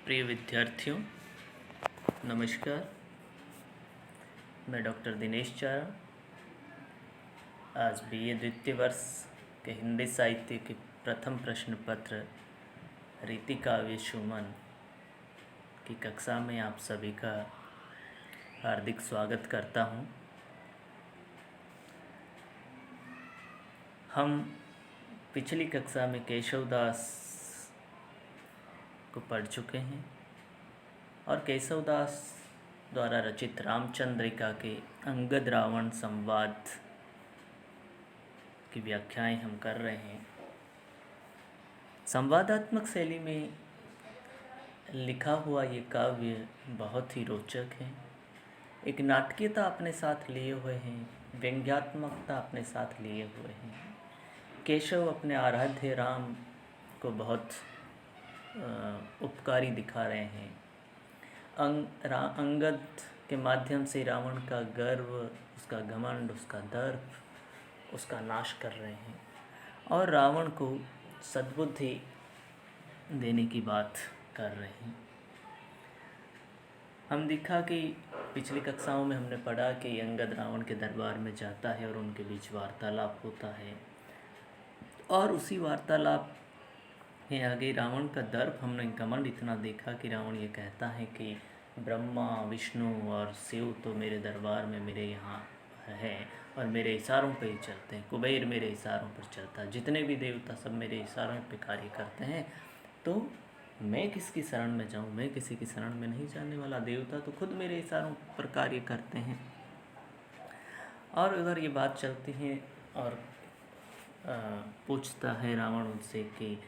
प्रिय विद्यार्थियों, नमस्कार। मैं डॉक्टर दिनेश चारण आज बीए द्वितीय वर्ष के हिंदी साहित्य के प्रथम प्रश्न पत्र रीति काव्य सुमन की कक्षा में आप सभी का हार्दिक स्वागत करता हूं। हम पिछली कक्षा में केशवदास को पढ़ चुके हैं और केशवदास द्वारा रचित रामचंद्रिका के अंगद रावण संवाद की व्याख्याएं हम कर रहे हैं। संवादात्मक शैली में लिखा हुआ ये काव्य बहुत ही रोचक है। एक नाटकीयता अपने साथ लिए हुए हैं, व्यंग्यात्मकता अपने साथ लिए हुए हैं। केशव अपने आराध्य राम को बहुत उपकारी दिखा रहे हैं। अंगद के माध्यम से रावण का गर्व, उसका घमंड, उसका दर्प, उसका नाश कर रहे हैं और रावण को सद्बुद्धि देने की बात कर रहे हैं। हम देखा कि पिछली कक्षाओं में हमने पढ़ा कि अंगद रावण के दरबार में जाता है और उनके बीच वार्तालाप होता है और उसी वार्तालाप में आगे रावण का दर्प, हमने घमंड इतना देखा कि रावण ये कहता है कि ब्रह्मा, विष्णु और शिव तो मेरे दरबार में मेरे यहाँ है और मेरे इशारों पे ही चलते हैं। कुबेर मेरे इशारों पर चलता है, जितने भी देवता सब मेरे इशारों पे कार्य करते हैं, तो मैं किसकी शरण में जाऊँ? मैं किसी की शरण में नहीं जाने वाला। देवता तो खुद मेरे इशारों पर कार्य करते हैं। और अगर ये बात चलती है और पूछता है रावण उनसे कि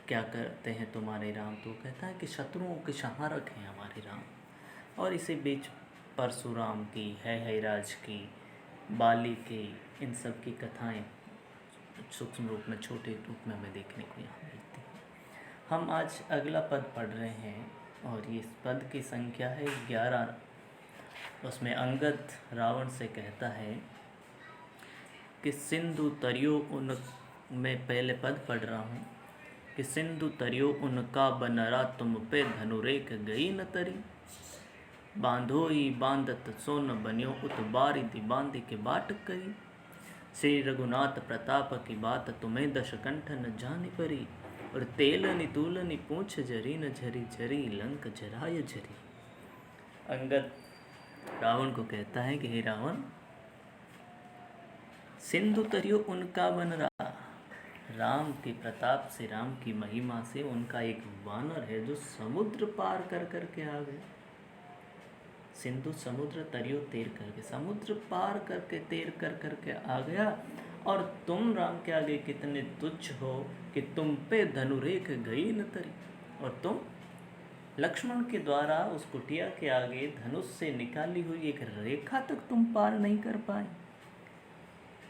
क्या करते हैं तुम्हारे राम, तो कहता है कि शत्रुओं के संहारक हैं हमारे राम। और इसे बीच परशुराम की, हैराज की, बाली की, इन सब की कथाएं सूक्ष्म रूप में, छोटे रूप में हमें देखने को यहाँ मिलती हैं। हम आज अगला पद पढ़ रहे हैं और इस पद की संख्या है 11। उसमें अंगद रावण से कहता है कि सिंधु तरियो उन, मैं पहले पद पढ़ रहा हूँ कि सिंधु तरियो उनका बनरा तुम पे धनुरेख गई न तरी, बांधोई बांधत सोन बन्यो उत बारिधि बांधि के बाट करी, श्री रघुनाथ प्रताप की बात तुम्हें दश कंठ न जानी परी, और तेलनि तूलनि पूछ झरी न झरी झरी लंक झराय झरी। अंगद रावण को कहता है कि हे रावण, सिंधु तरियो उनका बनरा, राम के प्रताप से, राम की महिमा से उनका एक वानर है जो समुद्र पार कर कर के आ गए। सिंधु समुद्र, तरियो तैर करके, समुद्र पार करके तैर कर करके आ गया। और तुम राम के आगे कितने तुच्छ हो कि तुम पे धनुरेख गई न तरी, और तुम लक्ष्मण के द्वारा उस कुटिया के आगे धनुष से निकाली हुई एक रेखा तक तुम पार नहीं कर पाए।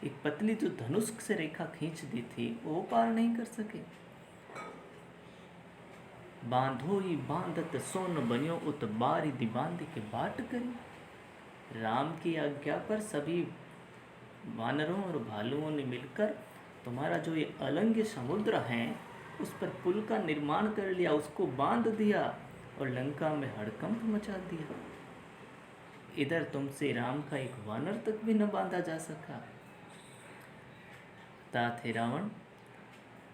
एक पतली जो धनुष से रेखा खींच दी थी वो पार नहीं कर सके। बांधो ही बांधत सोन बन्यो उत बारिधि बांधि के बाट करी। राम की आज्ञा पर सभी वानरों और भालुओं ने मिलकर तुम्हारा जो ये अलंघ्य समुद्र है उस पर पुल का निर्माण कर लिया, उसको बांध दिया और लंका में हड़कंप मचा दिया। इधर तुमसे राम का एक वानर तक भी न बांधा जा सका। तात हे रावण,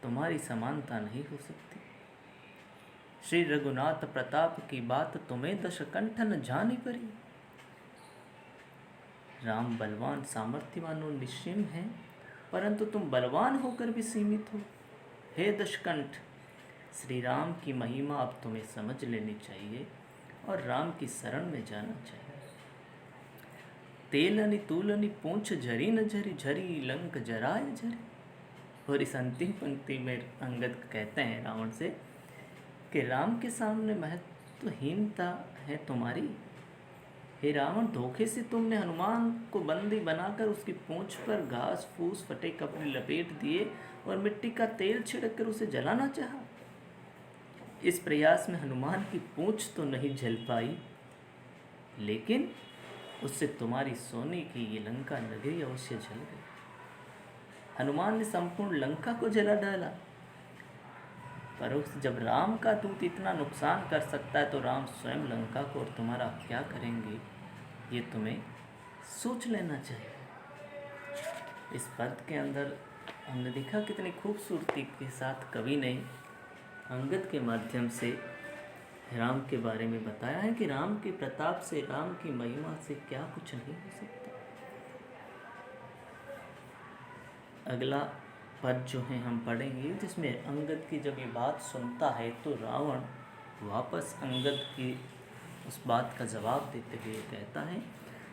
तुम्हारी समानता नहीं हो सकती। श्री रघुनाथ प्रताप की बात तुम्हें दश कंठ न जानी परी। राम बलवान, सामर्थ्यवान और निश्चिम हैं, परंतु तुम बलवान होकर भी सीमित हो। हे दशकंठ, श्री राम की महिमा अब तुम्हें समझ लेनी चाहिए और राम की शरण में जाना चाहिए। तेलनि तूलनि पूंछ झरी न झरी झरी लंक जराय झरी। और इस अंतिम पंक्ति में अंगद कहते हैं रावण से कि राम के सामने महत्वहीनता है तुम्हारी। हे रावण, धोखे से तुमने हनुमान को बंदी बनाकर उसकी पूंछ पर घास फूस फटे कपड़े लपेट दिए और मिट्टी का तेल छिड़क कर उसे जलाना चाहा। इस प्रयास में हनुमान की पूंछ तो नहीं जल पाई, लेकिन उससे तुम्हारी सोने की ये लंका नगरी अवश्य जल गई। हनुमान ने संपूर्ण लंका को जला डाला। पर उस जब राम का दूत इतना नुकसान कर सकता है तो राम स्वयं लंका को और तुम्हारा क्या करेंगे, ये तुम्हें सोच लेना चाहिए। इस पद के अंदर हमने देखा कितनी खूबसूरती के साथ कवि ने अंगद के माध्यम से राम के बारे में बताया है कि राम के प्रताप से, राम की महिमा से क्या कुछ नहीं हो सकता। अगला पद जो है हम पढ़ेंगे, जिसमें अंगद की जब ये बात सुनता है तो रावण वापस अंगद की उस बात का जवाब देते हुए कहता है,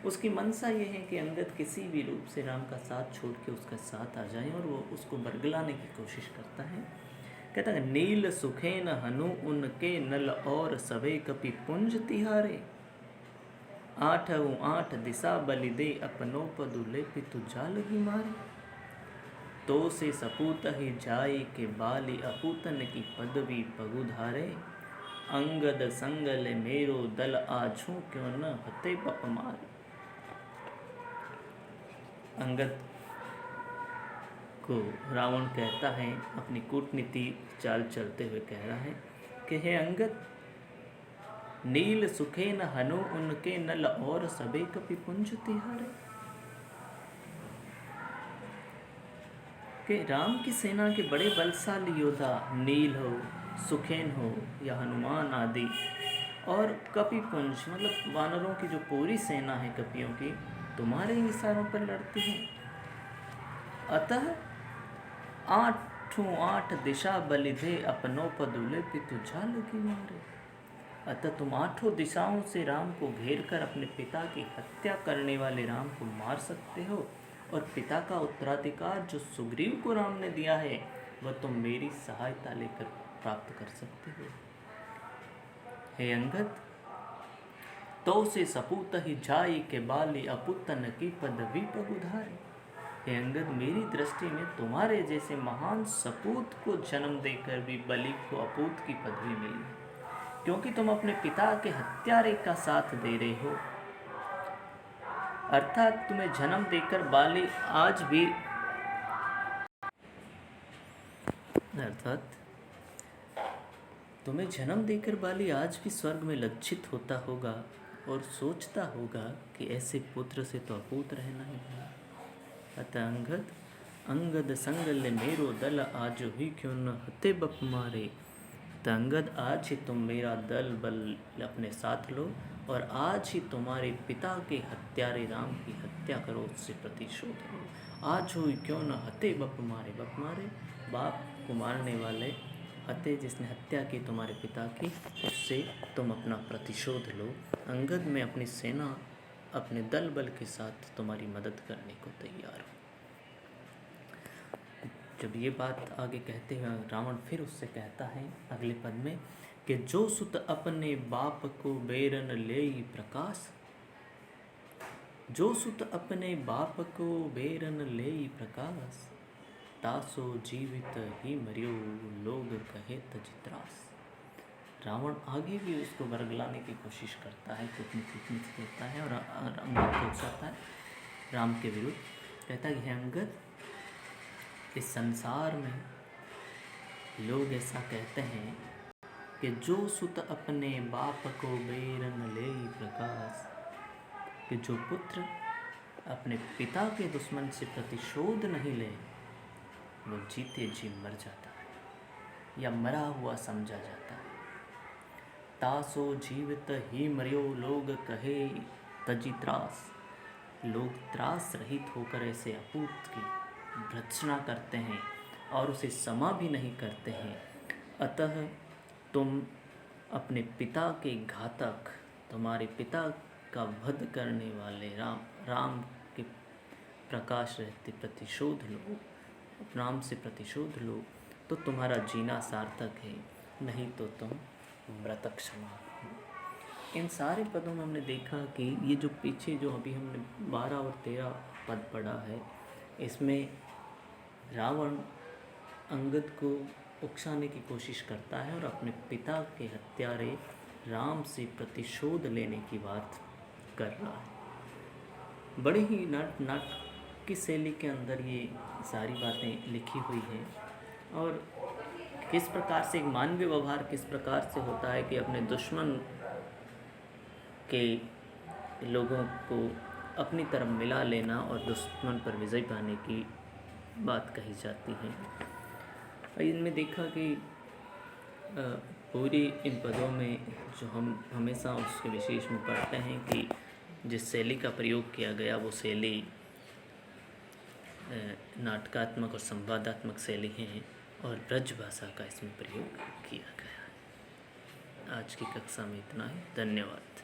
उसकी मनसा ये है कि अंगद किसी भी रूप से राम का साथ छोड़ के उसका साथ आ जाए, और वो उसको बरगलाने की कोशिश करता है। कहता है, नील सुखेन हनु उनके नल और सवे कपि पुंज तिहारे, 8 दिशा बलि दे अपनो पदु ले पितु जालगी मारे, तो से सपूत ही जाए के बाली अपूतन की पदवी पगुधारे, अंगद संगल मेरो दल आजू क्यों न हते बप मारे। अंगद को रावण कहता है, अपनी कूटनीति चाल चलते हुए कह रहा है कि हे अंगद, नील सुखे न हनु उनके नल और सबे कपि पुंज तिहारे, कि राम की सेना के बड़े बलशाली योद्धा नील हो, सुखेन हो या हनुमान आदि, और कपिपुंज मतलब वानरों की जो पूरी सेना है कपियों की, तुम्हारे ही इशारों पर लड़ती है। अतः 8 दिशा बलि दे अपनो पदुले पितु जालगी मारे, अतः तुम 8 दिशाओं से राम को घेर कर अपने पिता की हत्या करने वाले राम को मार सकते हो, और पिता का उत्तराधिकार जो सुग्रीव को राम ने दिया है वह तुम मेरी सहायता लेकर प्राप्त कर सकते हो। हे अंगद, तो से सपूत ही जाई के बाली अपुतन की पदवी पगुधारे, हे अंगद, मेरी दृष्टि में तुम्हारे जैसे महान सपूत को जन्म देकर भी बलि को अपूत की पदवी मिली, क्योंकि तुम अपने पिता के हत्यारे का साथ दे रहे हो। अर्थात तुम्हें जन्म देकर बाली आज भी स्वर्ग में लज्जित होता होगा और सोचता होगा कि ऐसे पुत्र से तो अपूत रहना ही है। अतः अंगद संगल मेरो दल आज ही क्यों न हते बप मारे, अंगद आज ही तुम मेरा दल बल अपने साथ लो और आज ही तुम्हारे पिता के हत्यारे राम की हत्या करो, उससे प्रतिशोध लो। आज हो क्यों न हते बप मारे, बप मारे बाप को मारने वाले, हते जिसने हत्या की तुम्हारे पिता की, उससे तुम अपना प्रतिशोध लो। अंगद में अपनी सेना अपने दल बल के साथ तुम्हारी मदद करने को तैयार हो। जब ये बात आगे कहते हैं रावण फिर उससे कहता है अगले पद में कि जो सुत अपने बाप को बेरन ले प्रकाश, जो सुत अपने बाप को बेरन ले प्रकाश, तासो जीवित ही मरियो लोग कहे तजित्रास। रावण आगे भी उसको बरगलाने की कोशिश करता है, कितनी देता है और अंगद को उकसाता है राम के विरुद्ध। कहता है कि अंगद, इस संसार में लोग ऐसा कहते हैं कि जो सुत अपने बाप को बेरन ले प्रकाश, कि जो पुत्र अपने पिता के दुश्मन से प्रतिशोध नहीं ले वो जीते जी मर जाता है या मरा हुआ समझा जाता है। तासो जीवित ही मरियो लोग कहे तजी त्रास, लोग त्रास रहित होकर ऐसे अपूत की भर्त्सना करते हैं और उसे क्षमा भी नहीं करते हैं। अतः तुम अपने पिता के घातक, तुम्हारे पिता का वध करने वाले राम के प्रकाश रहते प्रतिशोध लो, राम से प्रतिशोध लो तो तुम्हारा जीना सार्थक है, नहीं तो तुम मृतक क्षमा। इन सारे पदों में हमने देखा कि ये जो पीछे जो अभी हमने 12 और 13 पद पढ़ा है, इसमें रावण अंगद को उकसाने की कोशिश करता है और अपने पिता के हत्यारे राम से प्रतिशोध लेने की बात कर रहा है। बड़े ही नाटक की शैली के अंदर ये सारी बातें लिखी हुई हैं और किस प्रकार से एक मानवीय व्यवहार किस प्रकार से होता है कि अपने दुश्मन के लोगों को अपनी तरफ मिला लेना और दुश्मन पर विजय पाने की बात कही जाती है। और इनमें देखा कि पूरी इन पदों में जो हम हमेशा उसके विशेष में पढ़ते हैं कि जिस शैली का प्रयोग किया गया वो शैली नाटकात्मक और संवादात्मक शैली है और ब्रज भाषा का इसमें प्रयोग किया गया है। आज की कक्षा में इतना ही। धन्यवाद।